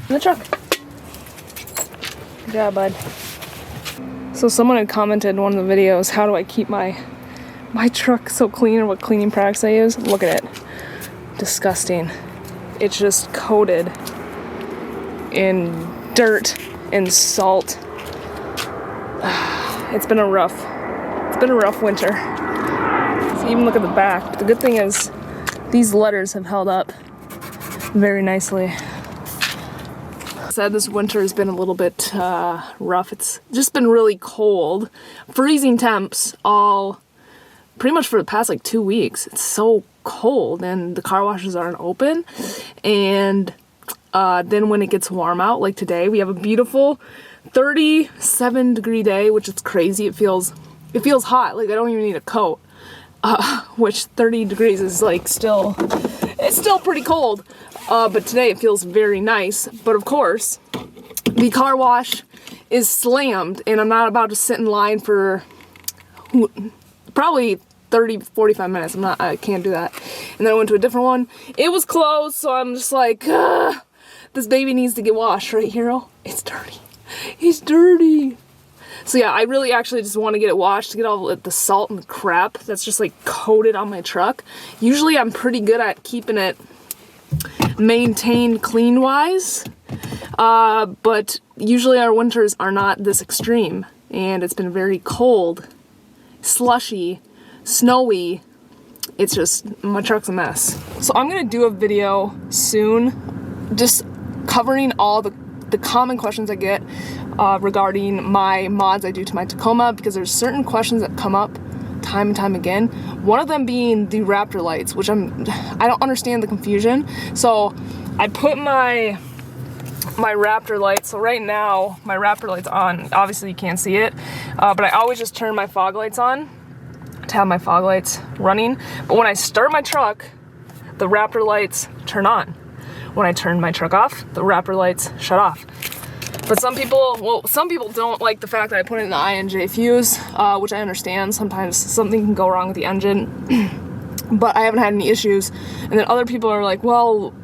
in the truck. Good job, bud. So someone had commented in one of the videos, how do I keep my truck so clean, or what cleaning products I use? Look at it. Disgusting. It's just coated in dirt and salt. It's been a rough winter. So even look at the back. But the good thing is these letters have held up very nicely. Said this winter has been a little bit rough. It's just been really cold. Freezing temps all pretty much for the past like 2 weeks. It's so cold and the car washes aren't open. And then when it gets warm out, like today, we have a beautiful 37-degree day, which is crazy. It feels hot. Like I don't even need a coat. Which 30 degrees is like it's still pretty cold. But today it feels very nice. But of course, the car wash is slammed and I'm not about to sit in line for probably 30-45 minutes. I can't do that. And then I went to a different one. It was closed, so I'm just like, this baby needs to get washed, right, Hero? It's dirty. He's dirty. So yeah, I really actually just want to get it washed to get all the salt and the crap that's just like coated on my truck. Usually I'm pretty good at keeping it maintained clean wise, but usually our winters are not this extreme, and it's been very cold, slushy, snowy. It's just, my truck's a mess. So I'm gonna do a video soon just covering all the common questions I get regarding my mods I do to my Tacoma, because there's certain questions that come up time and time again. One of them being the Raptor lights, which I don't understand the confusion. So I put my Raptor lights, so right now my Raptor light's on. Obviously you can't see it, but I always just turn my fog lights on to have my fog lights running. But when I start my truck, the Raptor lights turn on. When I turn my truck off, the Raptor lights shut off. But some people don't like the fact that I put it in the INJ fuse, which I understand. Sometimes something can go wrong with the engine, but I haven't had any issues. And then other people are like, well,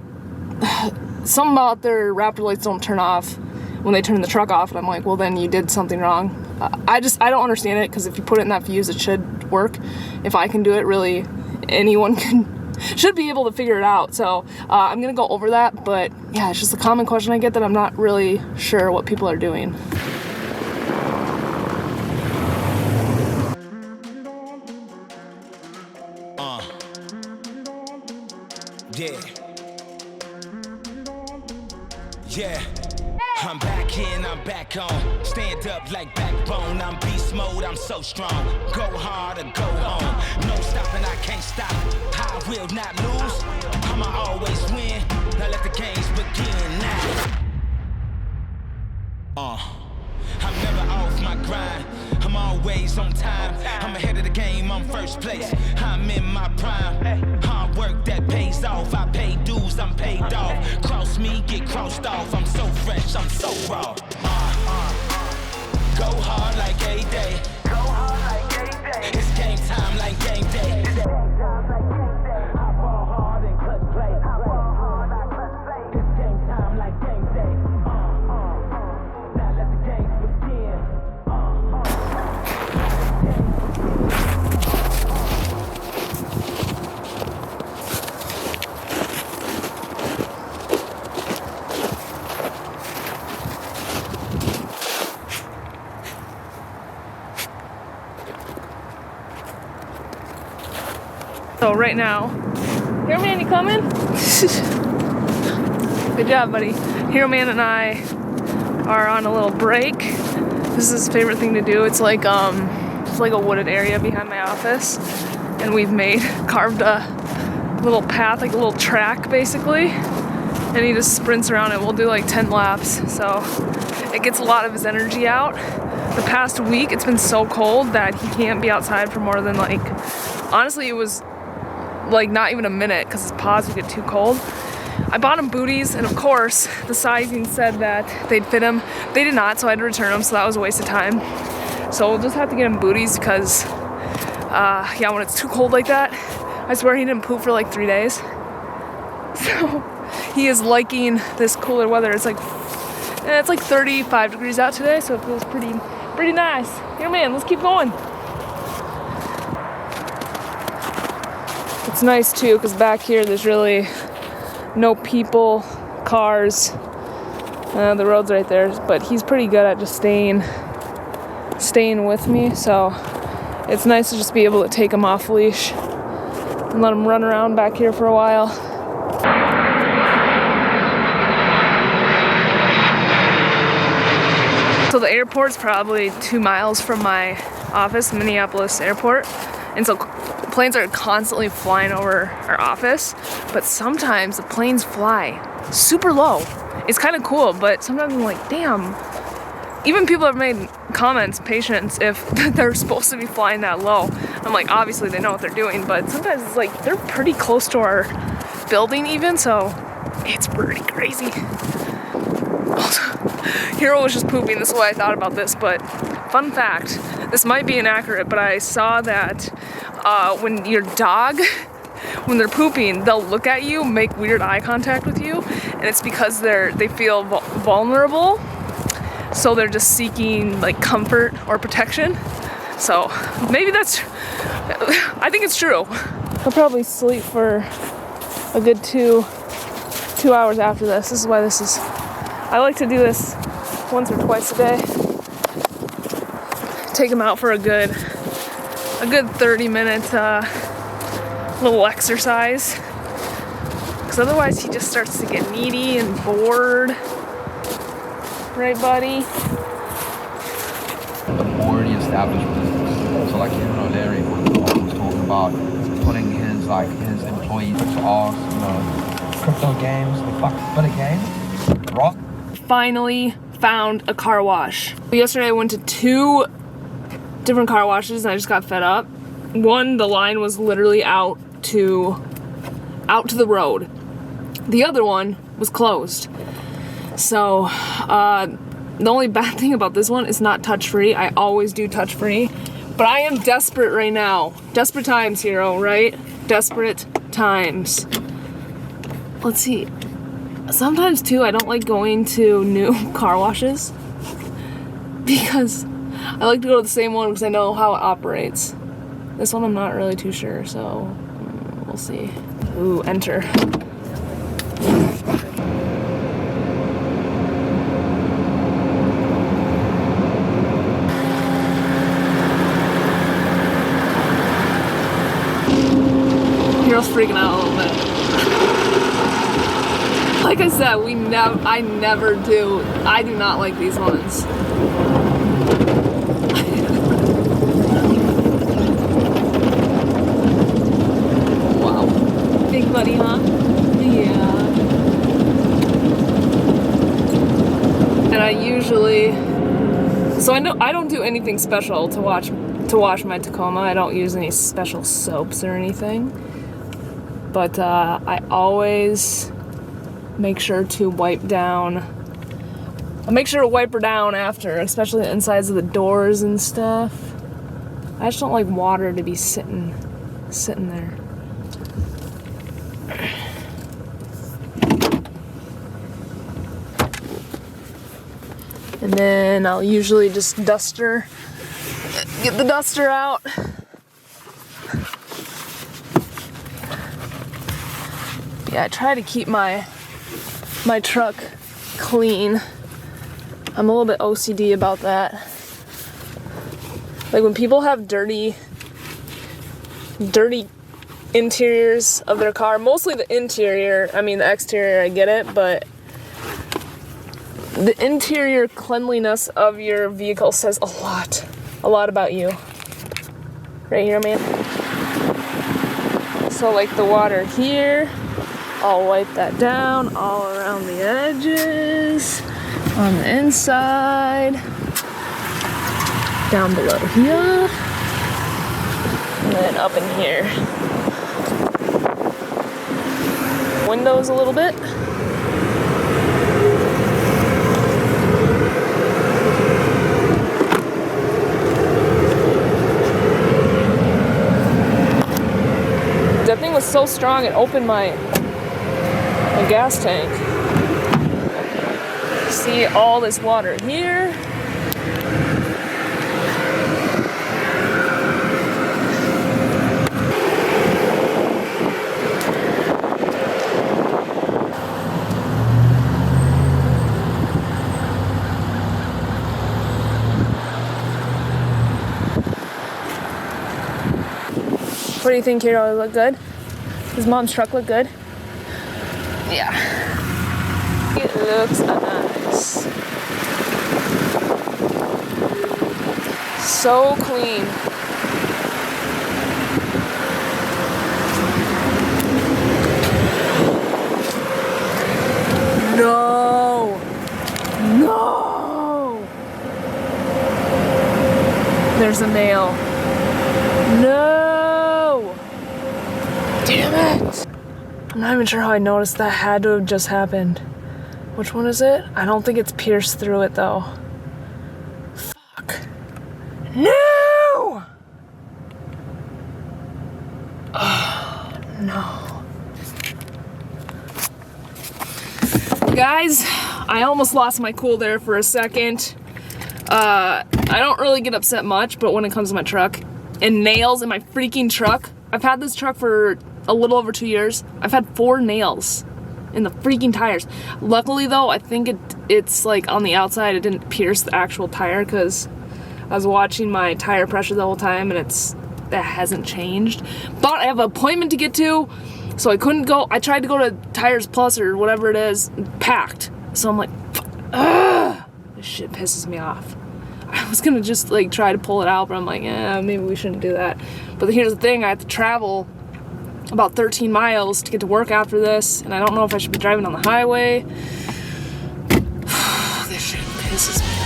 something about their Raptor lights don't turn off when they turn the truck off. And I'm like, well, then you did something wrong. I don't understand it, because if you put it in that fuse, it should work. If I can do it, really, anyone should be able to figure it out. So I'm gonna go over that, but yeah, it's just a common question I get that I'm not really sure what people are doing. Yeah, I'm back in, I'm back on. Stand up like backbone. I'm beast mode, I'm so strong. Go hard or go home. No stopping, I can't stop. I will not lose. I'ma always win. Now let the games begin now. I'm never off my grind. I'm always on time. I'm ahead of the game, I'm first place. I'm in my prime. Hard work that pays off. I pay dues, I'm paid off. Cross me, get crossed off. I'm so fresh, I'm so raw. Go hard like a day. It's game time like game day. I ball hard and clutch play. It's game time like game day. Now let the games begin. So right now, Hero Man, you coming? Good job, buddy. Hero Man and I are on a little break. This is his favorite thing to do. It's like a wooded area behind my office, and we've carved a little path, like a little track basically, and he just sprints around it. We'll do like 10 laps, so it gets a lot of his energy out. The past week it's been so cold that he can't be outside for more than like, honestly it was like not even a minute, because his paws would get too cold. I bought him booties, and of course the sizing said that they'd fit him. They did not, so I had to return them, so that was a waste of time. So we'll just have to get him booties, because yeah, when it's too cold like that, I swear he didn't poop for like 3 days. So he is liking this cooler weather. It's like 35 degrees out today, so it feels pretty nice. Here, man, let's keep going. It's nice too, because back here there's really no people, cars. The road's right there, but he's pretty good at just staying with me, so it's nice to just be able to take him off leash and let him run around back here for a while. So the airport's probably 2 miles from my office, Minneapolis airport, and so planes are constantly flying over our office, but sometimes the planes fly super low. It's kind of cool, but sometimes I'm like, damn. Even people have made comments, patients, if they're supposed to be flying that low. I'm like, obviously they know what they're doing, but sometimes it's like they're pretty close to our building even, so it's pretty crazy. Hero was just pooping, this is why I thought about this, but fun fact, this might be inaccurate, but I saw that when your dog, when they're pooping, they'll look at you, make weird eye contact with you, and it's because they feel vulnerable, so they're just seeking like comfort or protection. So maybe I think it's true. I'll probably sleep for a good two hours after this. This is why I like to do this once or twice a day. Take him out for a good 30-minute little exercise, because otherwise he just starts to get needy and bored. Right, buddy? More the established business. So like Larry was talking about putting his employees off crypto games, but again, rock. Finally found a car wash. Yesterday I went to 2 different car washes and I just got fed up. One, the line was literally out to the road. The other one was closed. So the only bad thing about this one is not touch-free. I always do touch-free, but I am desperate right now. Desperate times, Hero, right? Desperate times. Let's see. Sometimes too, I don't like going to new car washes because I like to go to the same one because I know how it operates. This one I'm not really too sure, so we'll see. Ooh, enter. Hero's freaking out a little bit. Like I said, I never do. I do not like these ones. Wow. Big buddy, huh? Yeah. And I usually, so I don't do anything special to wash my Tacoma. I don't use any special soaps or anything. But I always make sure to wipe her down after, especially the insides of the doors and stuff. I just don't like water to be sitting there. And then I'll usually just get the duster out. Yeah, I try to keep my truck clean. I'm a little bit OCD about that. Like when people have dirty interiors of their car, mostly the interior, I mean the exterior I get it, but the interior cleanliness of your vehicle says a lot about you. Right here, man. So like the water here, I'll wipe that down all around the edges, on the inside, down below here, and then up in here. Windows a little bit. That thing was so strong it opened my my gas tank. See all this water here. What do you think, Hero? Look good? Does Mom's truck look good? Yeah. It looks nice. So clean. No. No. There's a nail. No. Damn it! I'm not even sure how I noticed that had to have just happened. Which one is it? I don't think it's pierced through it though. Fuck. No! Oh, no. Guys, I almost lost my cool there for a second. I don't really get upset much, but when it comes to my truck and nails in my freaking truck, I've had this truck for a little over 2 years. I've had 4 nails in the freaking tires. Luckily though, I think it's like on the outside, it didn't pierce the actual tire because I was watching my tire pressure the whole time and that hasn't changed. But I have an appointment to get to, so I couldn't go. I tried to go to Tires Plus or whatever it is, packed. So I'm like, ugh, this shit pisses me off. I was gonna just like try to pull it out, but I'm like, maybe we shouldn't do that. But here's the thing, I have to travel about 13 miles to get to work after this, and I don't know if I should be driving on the highway. This shit pisses me off.